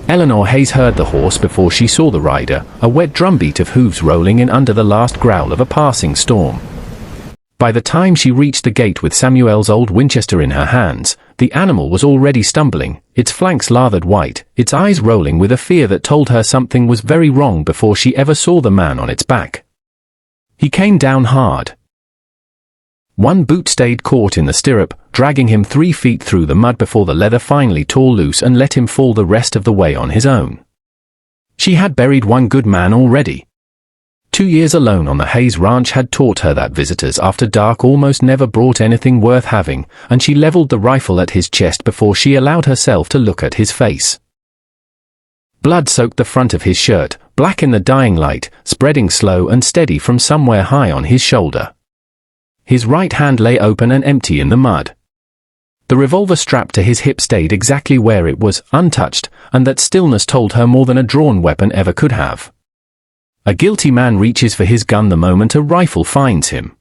Eleanor Hayes heard the horse before she saw the rider, a wet drumbeat of hooves rolling in under the last growl of a passing storm. By the time she reached the gate with Samuel's old Winchester in her hands, the animal was already stumbling, its flanks lathered white, its eyes rolling with a fear that told her something was very wrong before she ever saw the man on its back. He came down hard. One boot stayed caught in the stirrup, dragging him 3 feet through the mud before the leather finally tore loose and let him fall the rest of the way on his own. She had buried one good man already. 2 years alone on the Hayes ranch had taught her that visitors after dark almost never brought anything worth having, and she leveled the rifle at his chest before she allowed herself to look at his face. Blood soaked the front of his shirt, black in the dying light, spreading slow and steady from somewhere high on his shoulder. His right hand lay open and empty in the mud. The revolver strapped to his hip stayed exactly where it was, untouched, and that stillness told her more than a drawn weapon ever could have. A guilty man reaches for his gun the moment a rifle finds him.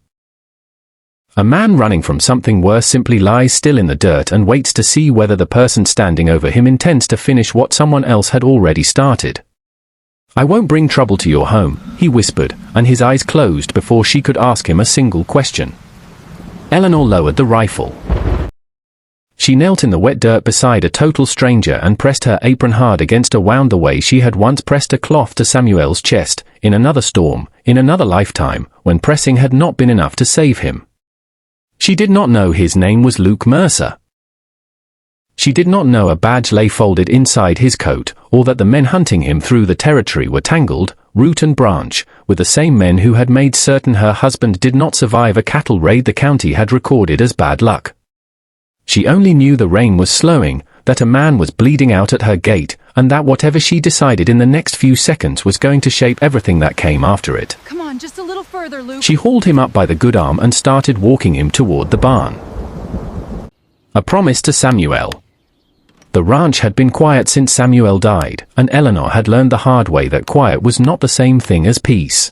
A man running from something worse simply lies still in the dirt and waits to see whether the person standing over him intends to finish what someone else had already started. "I won't bring trouble to your home," he whispered, and his eyes closed before she could ask him a single question. Eleanor lowered the rifle. She knelt in the wet dirt beside a total stranger and pressed her apron hard against a wound the way she had once pressed a cloth to Samuel's chest, in another storm, in another lifetime, when pressing had not been enough to save him. She did not know his name was Luke Mercer. She did not know a badge lay folded inside his coat, or that the men hunting him through the territory were tangled, root and branch, with the same men who had made certain her husband did not survive a cattle raid the county had recorded as bad luck. She only knew the rain was slowing, that a man was bleeding out at her gate, and that whatever she decided in the next few seconds was going to shape everything that came after it. "Come on, just a little further, Luke." She hauled him up by the good arm and started walking him toward the barn. A promise to Samuel. The ranch had been quiet since Samuel died, and Eleanor had learned the hard way that quiet was not the same thing as peace.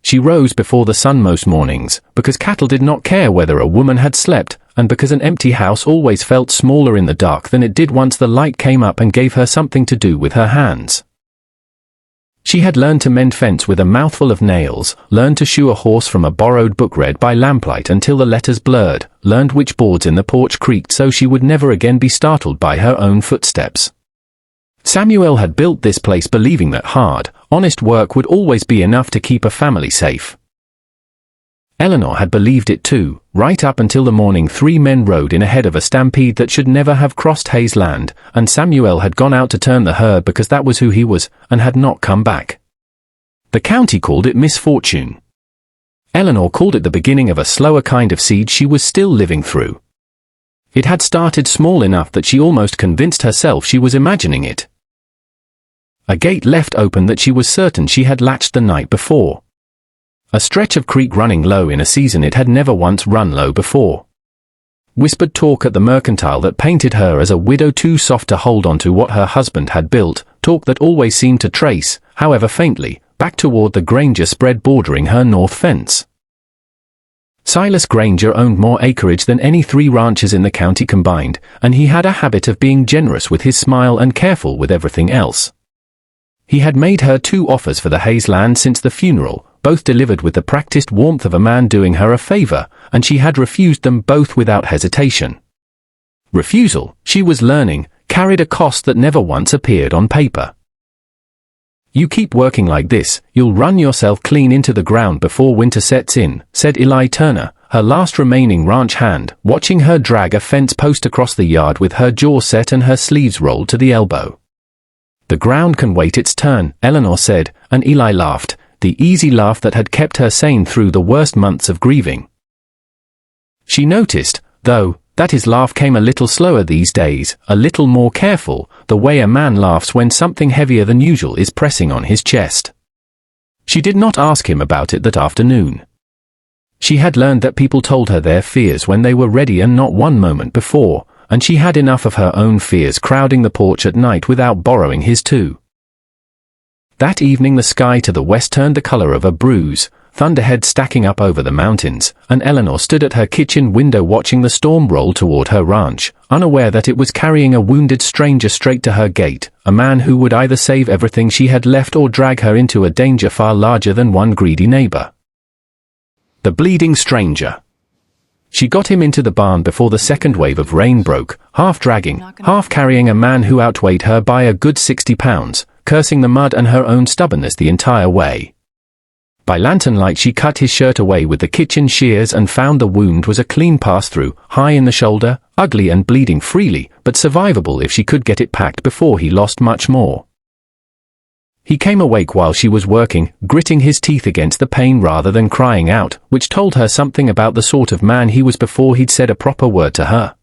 She rose before the sun most mornings, because cattle did not care whether a woman had slept, and because an empty house always felt smaller in the dark than it did once the light came up and gave her something to do with her hands. She had learned to mend fence with a mouthful of nails, learned to shoe a horse from a borrowed book read by lamplight until the letters blurred, learned which boards in the porch creaked so she would never again be startled by her own footsteps. Samuel had built this place believing that hard, honest work would always be enough to keep a family safe. Eleanor had believed it too, right up until the morning 3 men rode in ahead of a stampede that should never have crossed Hayes land, and Samuel had gone out to turn the herd because that was who he was, and had not come back. The county called it misfortune. Eleanor called it the beginning of a slower kind of siege she was still living through. It had started small enough that she almost convinced herself she was imagining it. A gate left open that she was certain she had latched the night before. A stretch of creek running low in a season it had never once run low before. Whispered talk at the mercantile that painted her as a widow too soft to hold on to what her husband had built, talk that always seemed to trace, however faintly, back toward the Granger spread bordering her north fence. Silas Granger owned more acreage than any 3 ranches in the county combined, and he had a habit of being generous with his smile and careful with everything else. He had made her 2 offers for the Hayes land since the funeral, both delivered with the practiced warmth of a man doing her a favor, and she had refused them both without hesitation. Refusal, she was learning, carried a cost that never once appeared on paper. "You keep working like this, you'll run yourself clean into the ground before winter sets in," said Eli Turner, her last remaining ranch hand, watching her drag a fence post across the yard with her jaw set and her sleeves rolled to the elbow. "The ground can wait its turn," Eleanor said, and Eli laughed, the easy laugh that had kept her sane through the worst months of grieving. She noticed, though, that his laugh came a little slower these days, a little more careful, the way a man laughs when something heavier than usual is pressing on his chest. She did not ask him about it that afternoon. She had learned that people told her their fears when they were ready and not one moment before, and she had enough of her own fears crowding the porch at night without borrowing his too. That evening the sky to the west turned the color of a bruise, thunderhead stacking up over the mountains, and Eleanor stood at her kitchen window watching the storm roll toward her ranch, unaware that it was carrying a wounded stranger straight to her gate, a man who would either save everything she had left or drag her into a danger far larger than one greedy neighbor. The bleeding stranger. She got him into the barn before the second wave of rain broke, half dragging, half carrying a man who outweighed her by a good 60 pounds, cursing the mud and her own stubbornness the entire way. By lantern light she cut his shirt away with the kitchen shears and found the wound was a clean pass-through, high in the shoulder, ugly and bleeding freely, but survivable if she could get it packed before he lost much more. He came awake while she was working, gritting his teeth against the pain rather than crying out, which told her something about the sort of man he was before he'd said a proper word to her.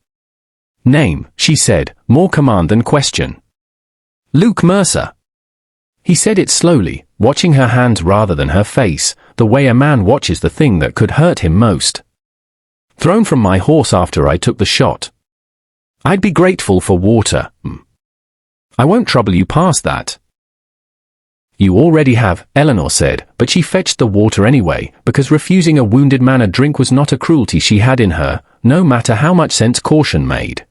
"Name," she said, more command than question. "Luke Mercer." He said it slowly, watching her hands rather than her face, the way a man watches the thing that could hurt him most. "Thrown from my horse after I took the shot. I'd be grateful for water. I won't trouble you past that." "You already have," Eleanor said, but she fetched the water anyway, because refusing a wounded man a drink was not a cruelty she had in her, no matter how much sense caution made.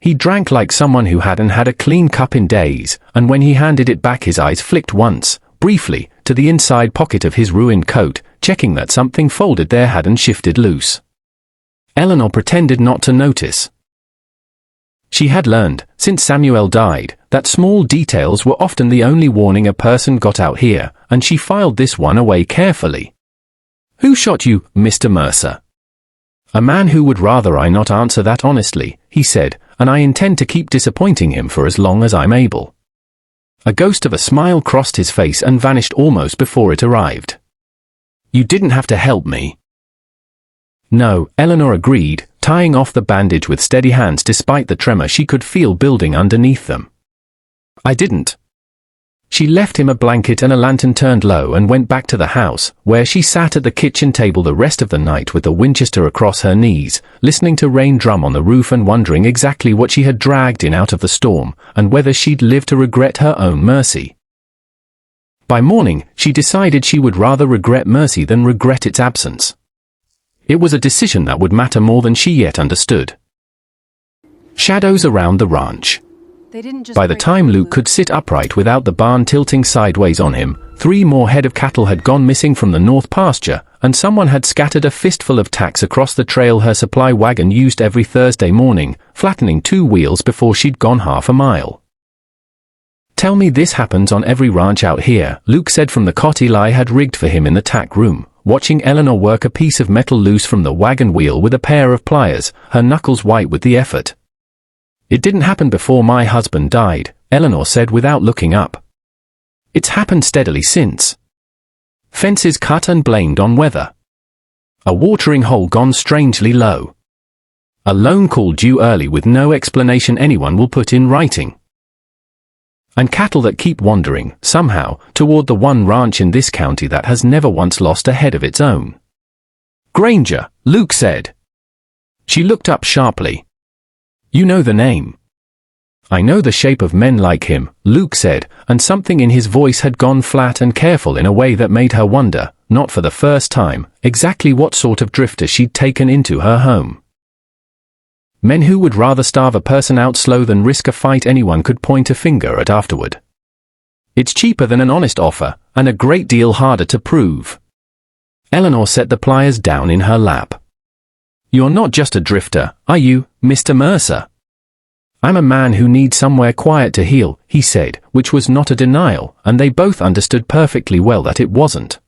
He drank like someone who hadn't had a clean cup in days, and when he handed it back his eyes flicked once, briefly, to the inside pocket of his ruined coat, checking that something folded there hadn't shifted loose. Eleanor pretended not to notice. She had learned, since Samuel died, that small details were often the only warning a person got out here, and she filed this one away carefully. "Who shot you, Mr. Mercer?" "A man who would rather I not answer that honestly," he said, "and I intend to keep disappointing him for as long as I'm able." A ghost of a smile crossed his face and vanished almost before it arrived. "You didn't have to help me." "No," Eleanor agreed, tying off the bandage with steady hands despite the tremor she could feel building underneath them. "I didn't." She left him a blanket and a lantern turned low and went back to the house, where she sat at the kitchen table the rest of the night with the Winchester across her knees, listening to rain drum on the roof and wondering exactly what she had dragged in out of the storm, and whether she'd live to regret her own mercy. By morning, she decided she would rather regret mercy than regret its absence. It was a decision that would matter more than she yet understood. Shadows around the ranch. By the time Luke could sit upright without the barn tilting sideways on him, 3 more head of cattle had gone missing from the north pasture, and someone had scattered a fistful of tacks across the trail her supply wagon used every Thursday morning, flattening 2 wheels before she'd gone half a mile. "Tell me this happens on every ranch out here," Luke said from the cot Eli had rigged for him in the tack room, watching Eleanor work a piece of metal loose from the wagon wheel with a pair of pliers, her knuckles white with the effort. "It didn't happen before my husband died," Eleanor said without looking up. "It's happened steadily since. Fences cut and blamed on weather. A watering hole gone strangely low. A loan call due early with no explanation anyone will put in writing. And cattle that keep wandering, somehow, toward the one ranch in this county that has never once lost a head of its own." "Granger," Luke said. She looked up sharply. "You know the name." "I know the shape of men like him," Luke said, and something in his voice had gone flat and careful in a way that made her wonder, not for the first time, exactly what sort of drifter she'd taken into her home. Men who would rather starve a person out slow than risk a fight anyone could point a finger at afterward. It's cheaper than an honest offer, and a great deal harder to prove. Eleanor set the pliers down in her lap. "You're not just a drifter, are you, Mr. Mercer?" "I'm a man who needs somewhere quiet to heal," he said, which was not a denial, and they both understood perfectly well that it wasn't.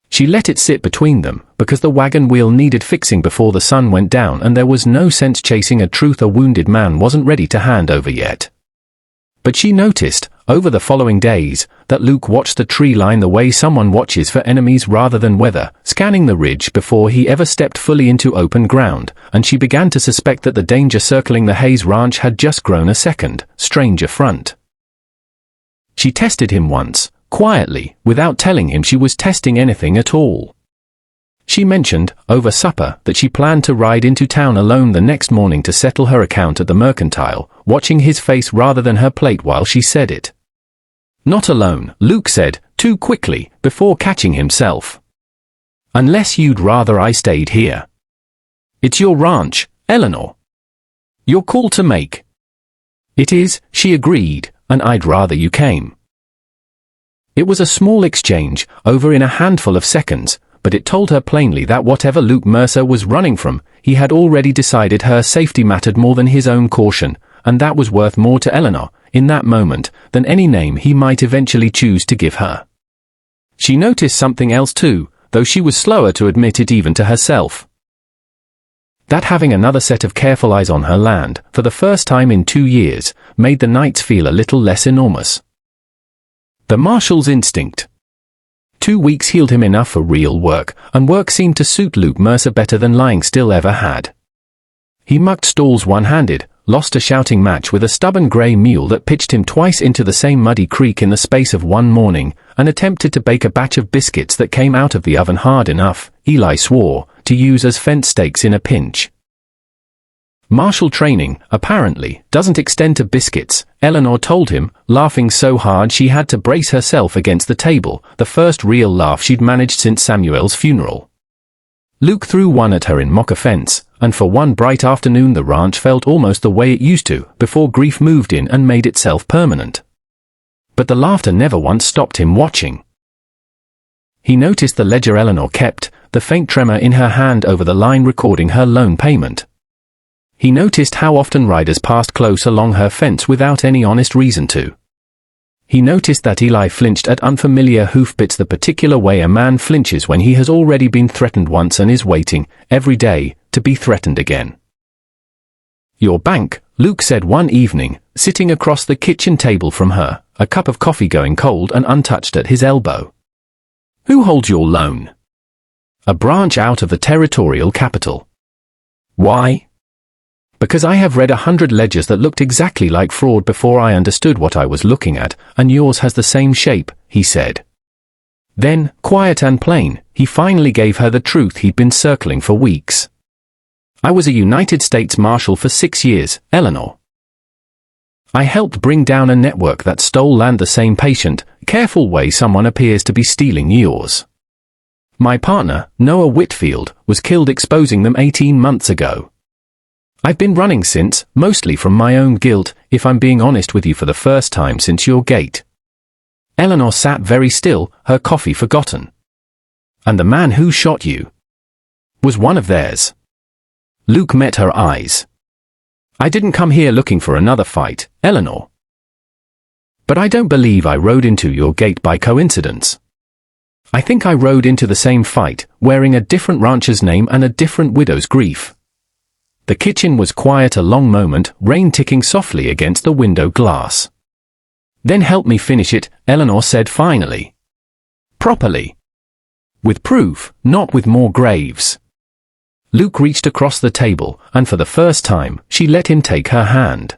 She let it sit between them, because the wagon wheel needed fixing before the sun went down and there was no sense chasing a truth a wounded man wasn't ready to hand over yet. But she noticed, over the following days, that Luke watched the tree line the way someone watches for enemies rather than weather, scanning the ridge before he ever stepped fully into open ground, and she began to suspect that the danger circling the Hayes ranch had just grown a second, stranger front. She tested him once, quietly, without telling him she was testing anything at all. She mentioned, over supper, that she planned to ride into town alone the next morning to settle her account at the mercantile, watching his face rather than her plate while she said it. "Not alone," Luke said, too quickly, before catching himself. "Unless you'd rather I stayed here." "It's your ranch, Eleanor. Your call to make." "It is," she agreed, "and I'd rather you came." It was a small exchange, over in a handful of seconds, but it told her plainly that whatever Luke Mercer was running from, he had already decided her safety mattered more than his own caution, and that was worth more to Eleanor, in that moment, than any name he might eventually choose to give her. She noticed something else too, though she was slower to admit it even to herself. That having another set of careful eyes on her land, for the first time in 2 years, made the nights feel a little less enormous. The marshal's instinct. 2 weeks healed him enough for real work, and work seemed to suit Luke Mercer better than lying still ever had. He mucked stalls one-handed, lost a shouting match with a stubborn grey mule that pitched him twice into the same muddy creek in the space of one morning, and attempted to bake a batch of biscuits that came out of the oven hard enough, Eli swore, to use as fence stakes in a pinch. Martial training, apparently, doesn't extend to biscuits, Eleanor told him, laughing so hard she had to brace herself against the table, the first real laugh she'd managed since Samuel's funeral. Luke threw one at her in mock offense, and for one bright afternoon the ranch felt almost the way it used to, before grief moved in and made itself permanent. But the laughter never once stopped him watching. He noticed the ledger Eleanor kept, the faint tremor in her hand over the line recording her loan payment. He noticed how often riders passed close along her fence without any honest reason to. He noticed that Eli flinched at unfamiliar hoofbits the particular way a man flinches when he has already been threatened once and is waiting, every day, to be threatened again. "Your bank," Luke said one evening, sitting across the kitchen table from her, a cup of coffee going cold and untouched at his elbow. "Who holds your loan?" "A branch out of the territorial capital." "Why?" "Because I have read 100 ledgers that looked exactly like fraud before I understood what I was looking at, and yours has the same shape," he said. Then, quiet and plain, he finally gave her the truth he'd been circling for weeks. "I was a United States Marshal for 6 years, Eleanor. I helped bring down a network that stole land the same patient, careful way someone appears to be stealing yours. My partner, Noah Whitfield, was killed exposing them 18 months ago. I've been running since, mostly from my own guilt, if I'm being honest with you, for the first time since your gate." Eleanor sat very still, her coffee forgotten. "And the man who shot you was one of theirs?" Luke met her eyes. "I didn't come here looking for another fight, Eleanor. But I don't believe I rode into your gate by coincidence. I think I rode into the same fight, wearing a different rancher's name and a different widow's grief." The kitchen was quiet a long moment, rain ticking softly against the window glass. "Then help me finish it," Eleanor said finally. "Properly. With proof, not with more graves." Luke reached across the table, and for the first time, she let him take her hand.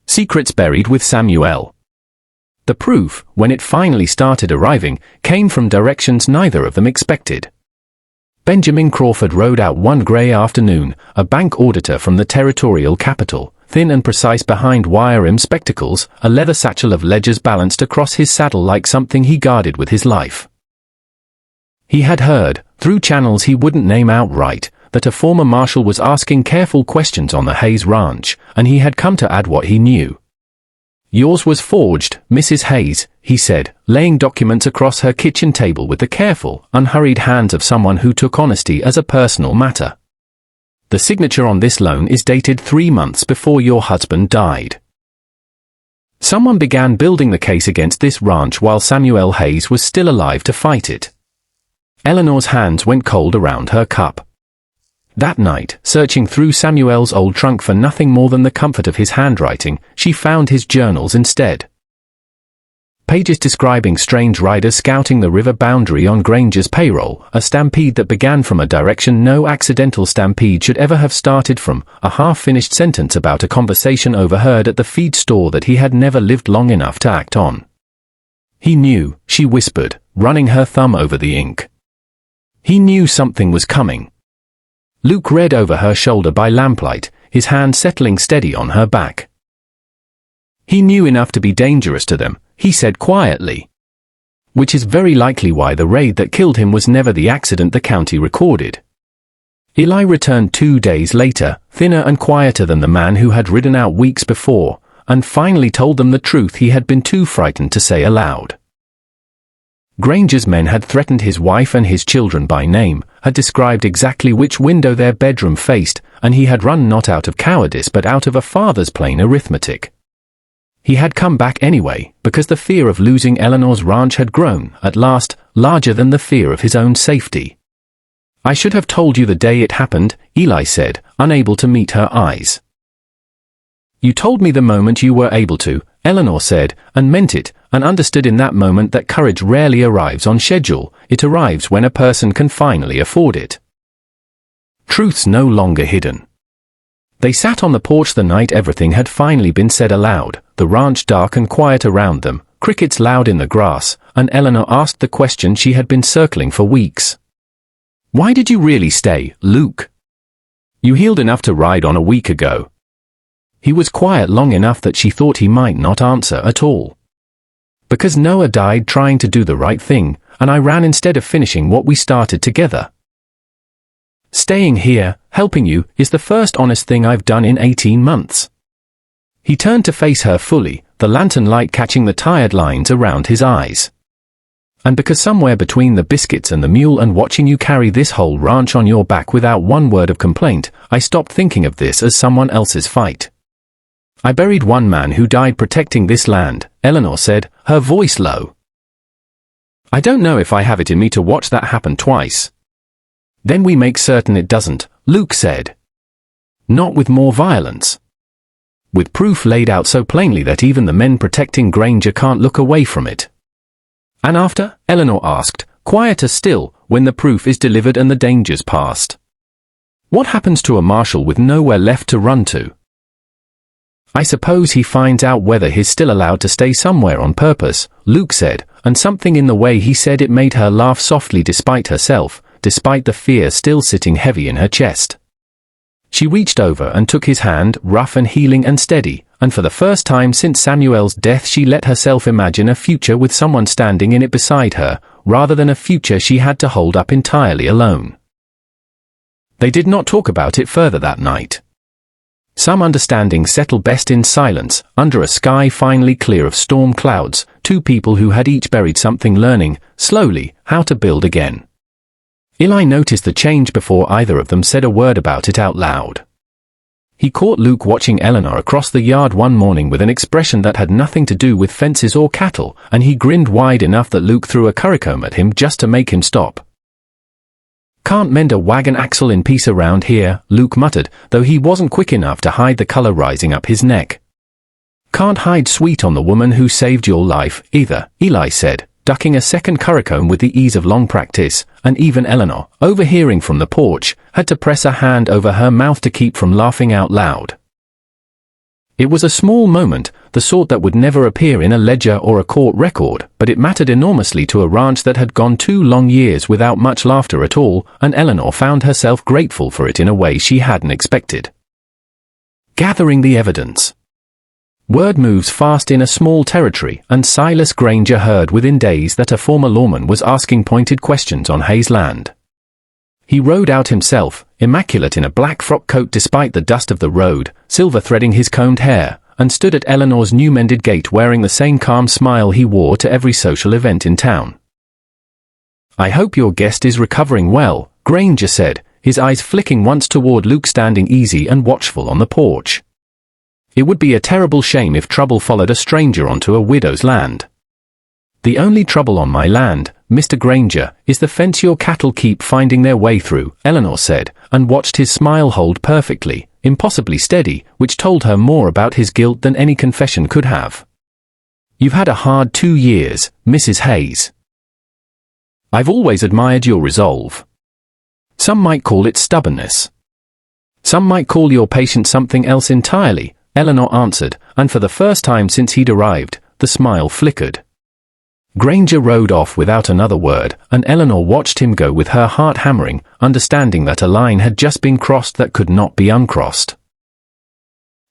"Secrets buried with Samuel." The proof, when it finally started arriving, came from directions neither of them expected. Benjamin Crawford rode out one grey afternoon, a bank auditor from the territorial capital, thin and precise behind wire-rimmed spectacles, a leather satchel of ledgers balanced across his saddle like something he guarded with his life. He had heard, through channels he wouldn't name outright, that a former marshal was asking careful questions on the Hayes ranch, and he had come to add what he knew. "Yours was forged, Mrs. Hayes," he said, laying documents across her kitchen table with the careful, unhurried hands of someone who took honesty as a personal matter. "The signature on this loan is dated 3 months before your husband died. Someone began building the case against this ranch while Samuel Hayes was still alive to fight it." Eleanor's hands went cold around her cup. That night, searching through Samuel's old trunk for nothing more than the comfort of his handwriting, she found his journals instead. Pages describing strange riders scouting the river boundary on Granger's payroll, a stampede that began from a direction no accidental stampede should ever have started from, a half-finished sentence about a conversation overheard at the feed store that he had never lived long enough to act on. He knew, she whispered, running her thumb over the ink. He knew something was coming. Luke read over her shoulder by lamplight, his hand settling steady on her back. "He knew enough to be dangerous to them," he said quietly. which is very likely why the raid that killed him was never the accident the county recorded. Eli returned 2 days later, thinner and quieter than the man who had ridden out weeks before, and finally told them the truth he had been too frightened to say aloud. Granger's men had threatened his wife and his children by name, had described exactly which window their bedroom faced, and he had run not out of cowardice but out of a father's plain arithmetic. He had come back anyway, because the fear of losing Eleanor's ranch had grown, at last, larger than the fear of his own safety. "I should have told you the day it happened," Eli said, unable to meet her eyes. "You told me the moment you were able to," Eleanor said, and meant it, and understood in that moment that courage rarely arrives on schedule, it arrives when a person can finally afford it. Truth's no longer hidden. They sat on the porch the night everything had finally been said aloud, the ranch dark and quiet around them, crickets loud in the grass, and Eleanor asked the question she had been circling for weeks. "Why did you really stay, Luke? You healed enough to ride on a week ago." He was quiet long enough that she thought he might not answer at all. "Because Noah died trying to do the right thing, and I ran instead of finishing what we started together. Staying here, helping you, is the first honest thing I've done in 18 months. He turned to face her fully, the lantern light catching the tired lines around his eyes. "And because somewhere between the biscuits and the mule and watching you carry this whole ranch on your back without one word of complaint, I stopped thinking of this as someone else's fight. I buried one man who died protecting this land," Eleanor said, her voice low. "I don't know if I have it in me to watch that happen twice." "Then we make certain it doesn't," Luke said. "Not with more violence. With proof laid out so plainly that even the men protecting Granger can't look away from it." "And after?" Eleanor asked, quieter still, "when the proof is delivered and the danger's past. What happens to a marshal with nowhere left to run to?" "I suppose he finds out whether he's still allowed to stay somewhere on purpose," Luke said, and something in the way he said it made her laugh softly despite herself, despite the fear still sitting heavy in her chest. She reached over and took his hand, rough and healing and steady, and for the first time since Samuel's death she let herself imagine a future with someone standing in it beside her, rather than a future she had to hold up entirely alone. They did not talk about it further that night. Some understanding settled best in silence, under a sky finally clear of storm clouds, two people who had each buried something learning, slowly, how to build again. Eli noticed the change before either of them said a word about it out loud. He caught Luke watching Eleanor across the yard one morning with an expression that had nothing to do with fences or cattle, and he grinned wide enough that Luke threw a currycomb at him just to make him stop. "Can't mend a wagon axle in peace around here," Luke muttered, though he wasn't quick enough to hide the color rising up his neck. "Can't hide sweet on the woman who saved your life, either," Eli said, ducking a second currycomb with the ease of long practice, and even Eleanor, overhearing from the porch, had to press a hand over her mouth to keep from laughing out loud. It was a small moment, the sort that would never appear in a ledger or a court record, but it mattered enormously to a ranch that had gone 2 long years without much laughter at all, and Eleanor found herself grateful for it in a way she hadn't expected. Gathering the evidence. Word moves fast in a small territory, and Silas Granger heard within days that a former lawman was asking pointed questions on Hayes' land. He rode out himself, immaculate in a black frock coat despite the dust of the road, silver threading his combed hair, and stood at Eleanor's new mended gate wearing the same calm smile he wore to every social event in town. "I hope your guest is recovering well," Granger said, his eyes flicking once toward Luke standing easy and watchful on the porch. "It would be a terrible shame if trouble followed a stranger onto a widow's land." "The only trouble on my land, Mr. Granger, is the fence your cattle keep finding their way through," Eleanor said, and watched his smile hold perfectly, impossibly steady, which told her more about his guilt than any confession could have. "You've had a hard 2 years, Mrs. Hayes. I've always admired your resolve. Some might call it stubbornness. Some might call your patience something else entirely," Eleanor answered, and for the first time since he'd arrived, the smile flickered. Granger rode off without another word, and Eleanor watched him go with her heart hammering, understanding that a line had just been crossed that could not be uncrossed.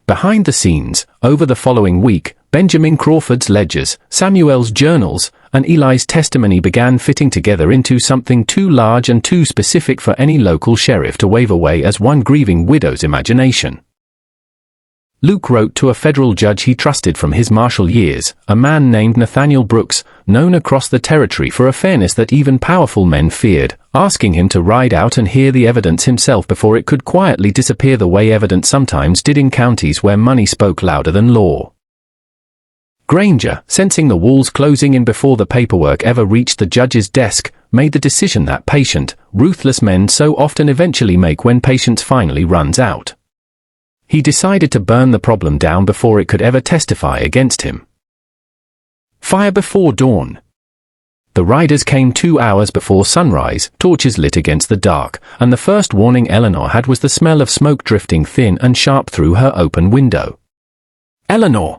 Behind the scenes, over the following week, Benjamin Crawford's ledgers, Samuel's journals, and Eli's testimony began fitting together into something too large and too specific for any local sheriff to wave away as one grieving widow's imagination. Luke wrote to a federal judge he trusted from his martial years, a man named Nathaniel Brooks, known across the territory for a fairness that even powerful men feared, asking him to ride out and hear the evidence himself before it could quietly disappear the way evidence sometimes did in counties where money spoke louder than law. Granger, sensing the walls closing in before the paperwork ever reached the judge's desk, made the decision that patient, ruthless men so often eventually make when patience finally runs out. He decided to burn the problem down before it could ever testify against him. Fire before dawn. The riders came 2 hours before sunrise, torches lit against the dark, and the first warning Eleanor had was the smell of smoke drifting thin and sharp through her open window. "Eleanor!"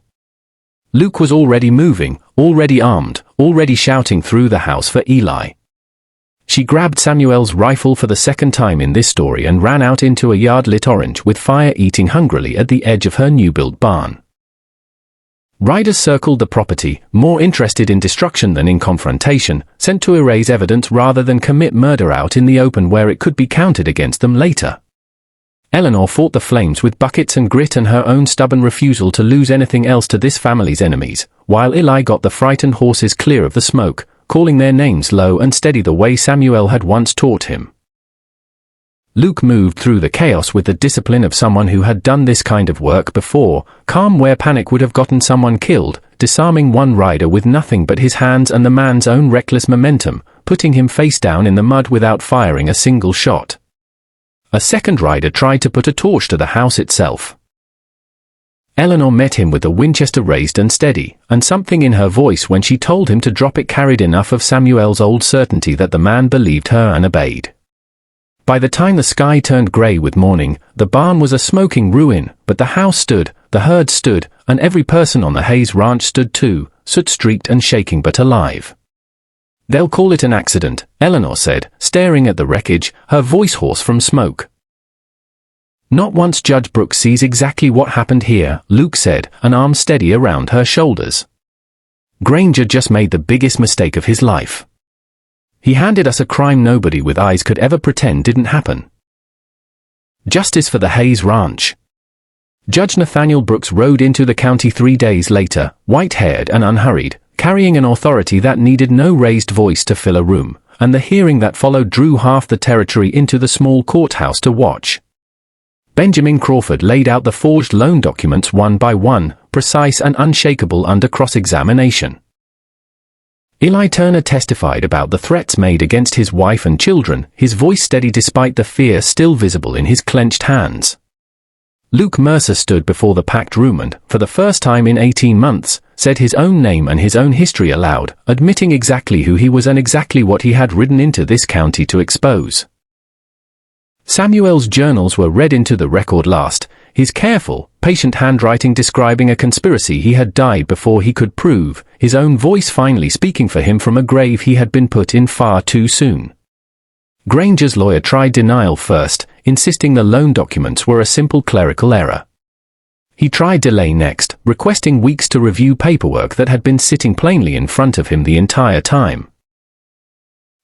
Luke was already moving, already armed, already shouting through the house for Eli. She grabbed Samuel's rifle for the second time in this story and ran out into a yard lit orange with fire eating hungrily at the edge of her new-built barn. Riders circled the property, more interested in destruction than in confrontation, sent to erase evidence rather than commit murder out in the open where it could be counted against them later. Eleanor fought the flames with buckets and grit and her own stubborn refusal to lose anything else to this family's enemies, while Eli got the frightened horses clear of the smoke, calling their names low and steady the way Samuel had once taught him. Luke moved through the chaos with the discipline of someone who had done this kind of work before, calm where panic would have gotten someone killed, disarming one rider with nothing but his hands and the man's own reckless momentum, putting him face down in the mud without firing a single shot. A second rider tried to put a torch to the house itself. Eleanor met him with the Winchester raised and steady, and something in her voice when she told him to drop it carried enough of Samuel's old certainty that the man believed her and obeyed. By the time the sky turned grey with morning, the barn was a smoking ruin, but the house stood, the herd stood, and every person on the Hayes ranch stood too, soot-streaked and shaking but alive. "They'll call it an accident," Eleanor said, staring at the wreckage, her voice hoarse from smoke. "Not once Judge Brooks sees exactly what happened here," Luke said, an arm steady around her shoulders. "Granger just made the biggest mistake of his life. He handed us a crime nobody with eyes could ever pretend didn't happen. Justice for the Hayes Ranch." Judge Nathaniel Brooks rode into the county 3 days later, white-haired and unhurried, carrying an authority that needed no raised voice to fill a room, and the hearing that followed drew half the territory into the small courthouse to watch. Benjamin Crawford laid out the forged loan documents one by one, precise and unshakable under cross-examination. Eli Turner testified about the threats made against his wife and children, his voice steady despite the fear still visible in his clenched hands. Luke Mercer stood before the packed room and, for the first time in 18 months, said his own name and his own history aloud, admitting exactly who he was and exactly what he had ridden into this county to expose. Samuel's journals were read into the record last, his careful, patient handwriting describing a conspiracy he had died before he could prove, his own voice finally speaking for him from a grave he had been put in far too soon. Granger's lawyer tried denial first, insisting the loan documents were a simple clerical error. He tried delay next, requesting weeks to review paperwork that had been sitting plainly in front of him the entire time.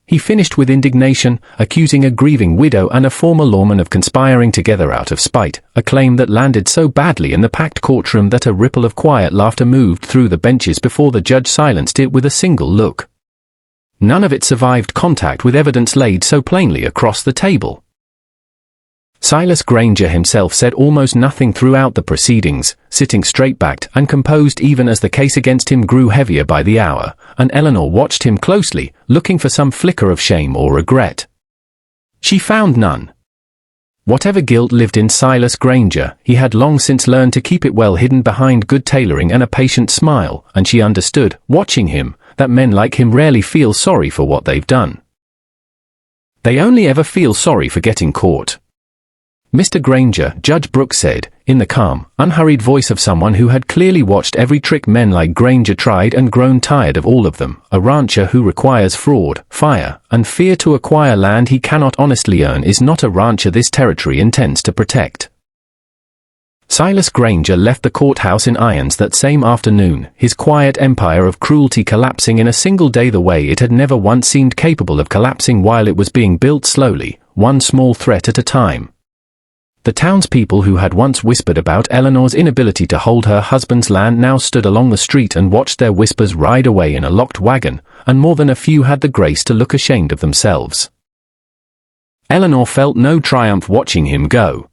He finished with indignation, accusing a grieving widow and a former lawman of conspiring together out of spite, a claim that landed so badly in the packed courtroom that a ripple of quiet laughter moved through the benches before the judge silenced it with a single look. None of it survived contact with evidence laid so plainly across the table. Silas Granger himself said almost nothing throughout the proceedings, sitting straight-backed and composed even as the case against him grew heavier by the hour, and Eleanor watched him closely, looking for some flicker of shame or regret. She found none. Whatever guilt lived in Silas Granger, he had long since learned to keep it well hidden behind good tailoring and a patient smile, and she understood, watching him, that men like him rarely feel sorry for what they've done. They only ever feel sorry for getting caught. "Mr. Granger," Judge Brooks said, in the calm, unhurried voice of someone who had clearly watched every trick men like Granger tried and grown tired of all of them, a rancher who requires fraud, fire, and fear to acquire land he cannot honestly earn is not a rancher this territory intends to protect. Silas Granger left the courthouse in irons that same afternoon, his quiet empire of cruelty collapsing in a single day the way it had never once seemed capable of collapsing while it was being built slowly, one small threat at a time. The townspeople who had once whispered about Eleanor's inability to hold her husband's land now stood along the street and watched their whispers ride away in a locked wagon, and more than a few had the grace to look ashamed of themselves. Eleanor felt no triumph watching him go.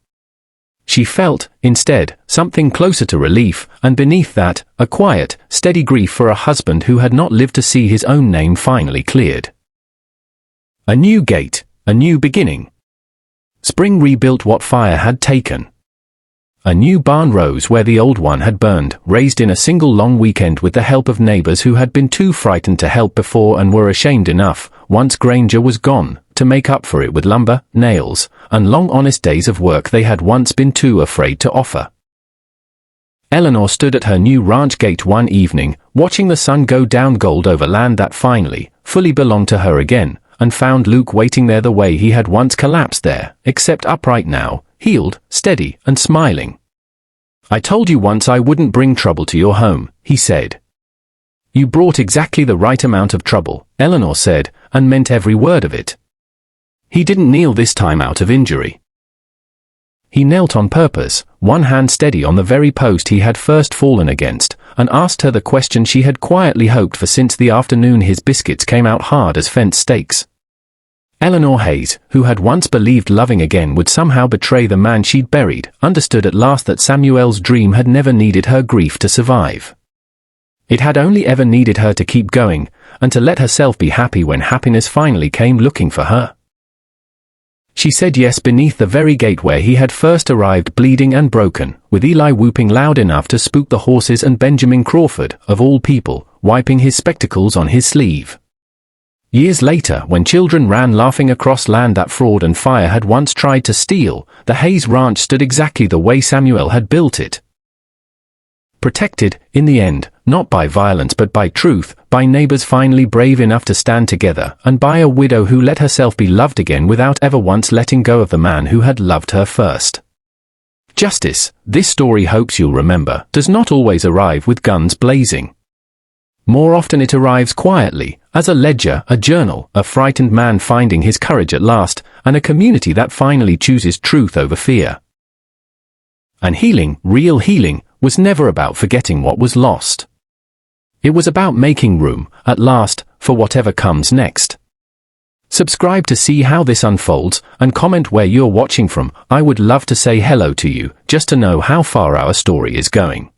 She felt, instead, something closer to relief, and beneath that, a quiet, steady grief for a husband who had not lived to see his own name finally cleared. A new gate, a new beginning. Spring rebuilt what fire had taken. A new barn rose where the old one had burned, raised in a single long weekend with the help of neighbors who had been too frightened to help before and were ashamed enough, once Granger was gone, to make up for it with lumber, nails, and long honest days of work they had once been too afraid to offer. Eleanor stood at her new ranch gate one evening, watching the sun go down gold over land that finally, fully belonged to her again, and found Luke waiting there the way he had once collapsed there, except upright now, healed, steady, and smiling. "I told you once I wouldn't bring trouble to your home," he said. "You brought exactly the right amount of trouble," Eleanor said, and meant every word of it. He didn't kneel this time out of injury. He knelt on purpose, one hand steady on the very post he had first fallen against, and asked her the question she had quietly hoped for since the afternoon his biscuits came out hard as fence stakes. Eleanor Hayes, who had once believed loving again would somehow betray the man she'd buried, understood at last that Samuel's dream had never needed her grief to survive. It had only ever needed her to keep going, and to let herself be happy when happiness finally came looking for her. She said yes beneath the very gate where he had first arrived bleeding and broken, with Eli whooping loud enough to spook the horses and Benjamin Crawford, of all people, wiping his spectacles on his sleeve. Years later, when children ran laughing across land that fraud and fire had once tried to steal, the Hayes Ranch stood exactly the way Samuel had built it. Protected, in the end, not by violence but by truth, by neighbors finally brave enough to stand together, and by a widow who let herself be loved again without ever once letting go of the man who had loved her first. Justice, this story hopes you'll remember, does not always arrive with guns blazing. More often it arrives quietly, as a ledger, a journal, a frightened man finding his courage at last, and a community that finally chooses truth over fear. And healing, real healing, was never about forgetting what was lost. It was about making room, at last, for whatever comes next. Subscribe to see how this unfolds, and comment where you're watching from. I would love to say hello to you, just to know how far our story is going.